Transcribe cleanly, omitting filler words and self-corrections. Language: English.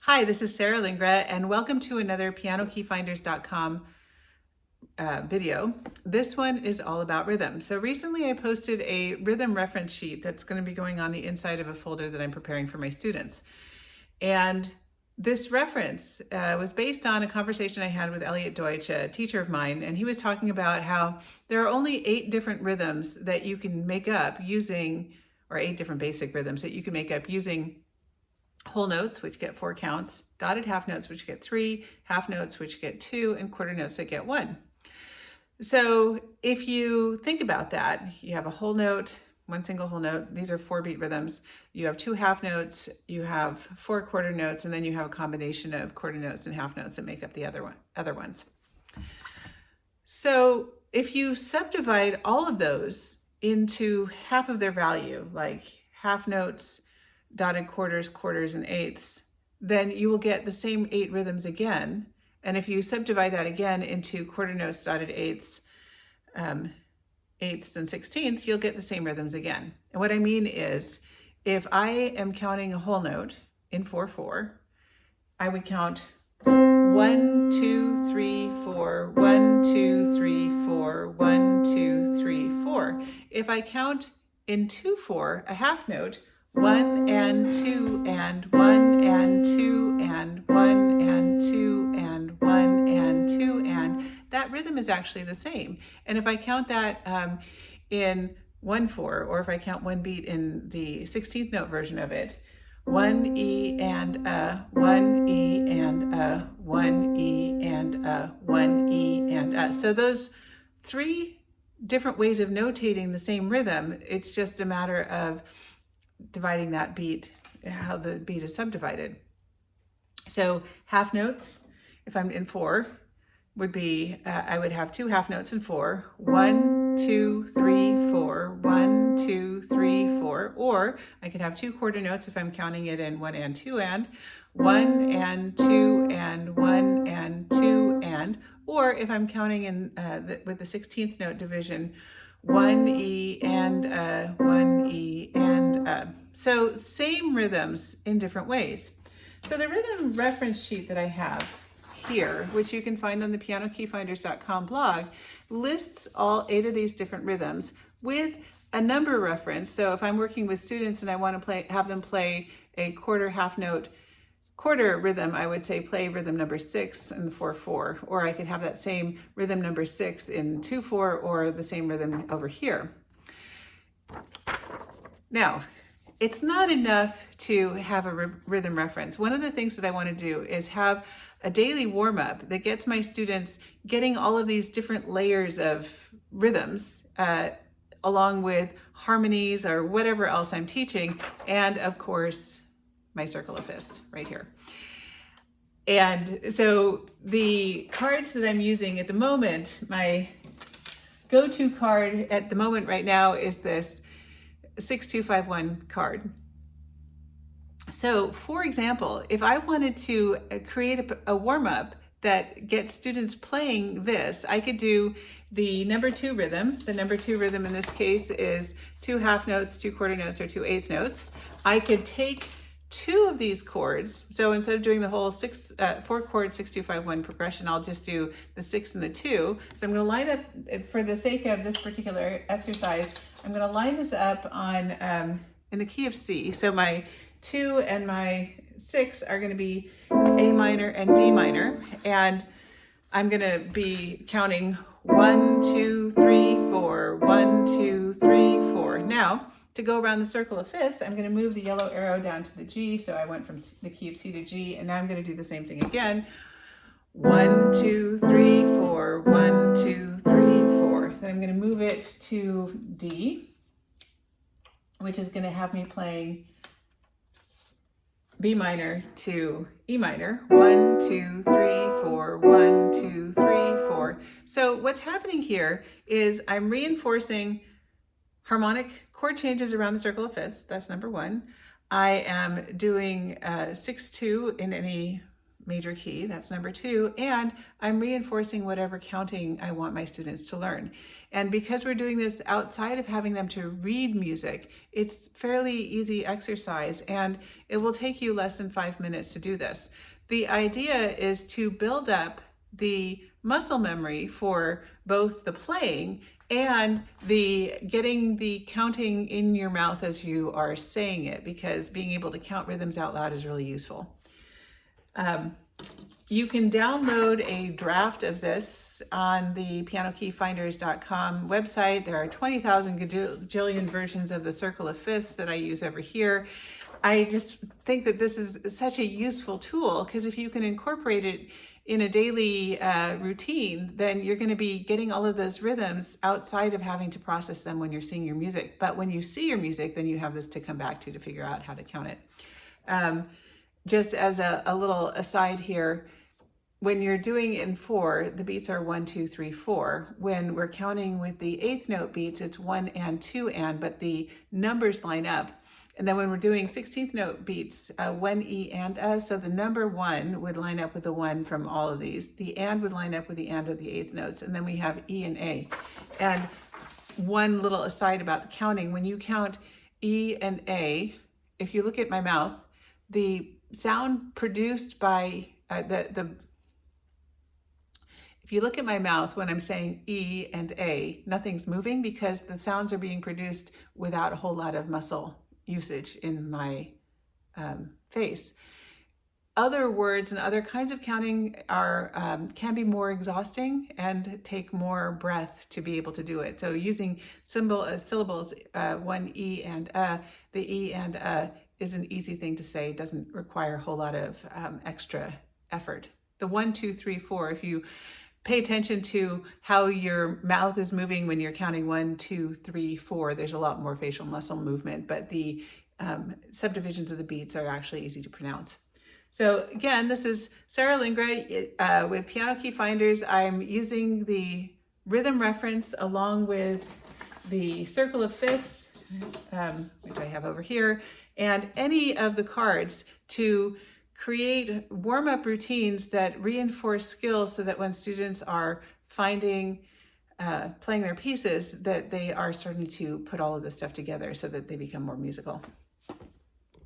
Hi, this is Sarah Lingra, and welcome to another pianokeyfinders.com video. This one is all about rhythm. So recently I posted a rhythm reference sheet that's going to be going on the inside of a folder that I'm preparing for my students. And this reference was based on a conversation I had with Elliot Deutsch, a teacher of mine, and he was talking about how there are only 8 different rhythms that you can make up using, or 8 different basic rhythms that you can make up using whole notes, which get 4 counts, dotted half notes, which get 3, half notes, which get 2, and quarter notes that get 1. So if you think about that, you have a whole note, one single whole note. These are 4-beat rhythms. You have 2 half notes, you have 4 quarter notes, and then you have a combination of quarter notes and half notes that make up the other ones. So if you subdivide all of those into half of their value, like half notes, dotted quarters, quarters, and eighths, then you will get the same 8 rhythms again. And if you subdivide that again into quarter notes, dotted eighths, eighths, and 16th, you'll get the same rhythms again. And what I mean is, if I am counting a whole note in 4/4, I would count 1, 2, 3, 4, 1, 2, 3, 4, 1, 2, 3, 4. If I count in 2/4, a half note, 1 and 2 and 1 and 2 and 1 and 2 and 1 and 2 and that rhythm is actually the same. And if I count that in 1/4, or if I count one beat in the 16th note version of it, 1 E and a, 1 E and a, 1 E and a, 1 E and a. So those 3 different ways of notating the same rhythm, it's just a matter of dividing that beat, how the beat is subdivided. So half notes, if I'm in 4, would be, I would have 2 half notes in 4, 1, 2, 3, 4, 1, 2, 3, 4, or I could have 2 quarter notes if I'm counting it in 1 and 2 and, 1 and 2 and 1 and 2 and, or if I'm counting in with the 16th note division, 1 E and 1 E and so same rhythms in different ways. So the rhythm reference sheet that I have here, which you can find on the pianokeyfinders.com blog, lists all 8 of these different rhythms with a number reference. So if I'm working with students and I want to have them play a quarter half note quarter rhythm, I would say play rhythm number 6 in 4/4, or I could have that same rhythm number 6 in 2/4, or the same rhythm over here. Now, it's not enough to have a rhythm reference. One of the things that I want to do is have a daily warm-up that gets my students getting all of these different layers of rhythms, along with harmonies or whatever else I'm teaching, and of course, my circle of fifths right here. And so the cards that I'm using at the moment, my go-to card at the moment right now is this 6251 card. So for example, if I wanted to create a warm-up that gets students playing this, I could do the number 2 rhythm. The number 2 rhythm in this case is 2 half notes, 2 quarter notes, or 2 eighth notes. I could take 2 of these chords. So instead of doing the whole 4 chord 6251 progression, I'll just do the 6 and the 2. So I'm going to line up, for the sake of this particular exercise, I'm going to line this up on in the key of C. So my 2 and my 6 are going to be A minor and D minor, and I'm going to be counting 1, 2, 3, 4, 1, 2, 3, 4. Now, to go around the circle of fifths, I'm going to move the yellow arrow down to the G. So I went from the key of C to G, and now I'm going to do the same thing again. 1, 2, 3, 4, 1, 2, 3, 4. Then I'm going to move it to D, which is going to have me playing B minor to E minor. 1, 2, 3, 4, 1, 2, 3, 4. So what's happening here is I'm reinforcing harmonic chord changes around the circle of fifths. That's number 1. I am doing 6/2 in any major key, that's number 2, and I'm reinforcing whatever counting I want my students to learn. And because we're doing this outside of having them to read music, it's fairly easy exercise, and it will take you less than 5 minutes to do this. The idea is to build up the muscle memory for both the playing and the getting the counting in your mouth as you are saying it, because being able to count rhythms out loud is really useful. You can download a draft of this on the pianokeyfinders.com website. There are 20,000 gajillion versions of the circle of fifths that I use over here. I just think that this is such a useful tool, because if you can incorporate it in a daily routine, then you're going to be getting all of those rhythms outside of having to process them when you're seeing your music. But when you see your music, then you have this to come back to figure out how to count it. Just as a little aside here, when you're doing in 4, the beats are 1, 2, 3, 4. When we're counting with the 8th note beats, it's 1 and 2 and, but the numbers line up. And then when we're doing 16th note beats, 1 E and A, so the number 1 would line up with the 1 from all of these. The and would line up with the and of the 8th notes, and then we have E and A. And one little aside about the counting, when you count E and A, if you look at my mouth, the sound produced by if you look at my mouth when I'm saying E and A, nothing's moving, because the sounds are being produced without a whole lot of muscle usage in my face. Other words and other kinds of counting are can be more exhausting and take more breath to be able to do it. So using syllables, 1 E and A, the E and A is an easy thing to say, doesn't require a whole lot of extra effort. The 1, 2, 3, 4, if you pay attention to how your mouth is moving when you're counting 1, 2, 3, 4, there's a lot more facial muscle movement, but the subdivisions of the beats are actually easy to pronounce. So again, this is Sarah Lingra with Piano Key Finders. I'm using the rhythm reference along with the circle of fifths, which I have over here, and any of the cards to create warm-up routines that reinforce skills, so that when students are playing their pieces, that they are starting to put all of this stuff together so that they become more musical.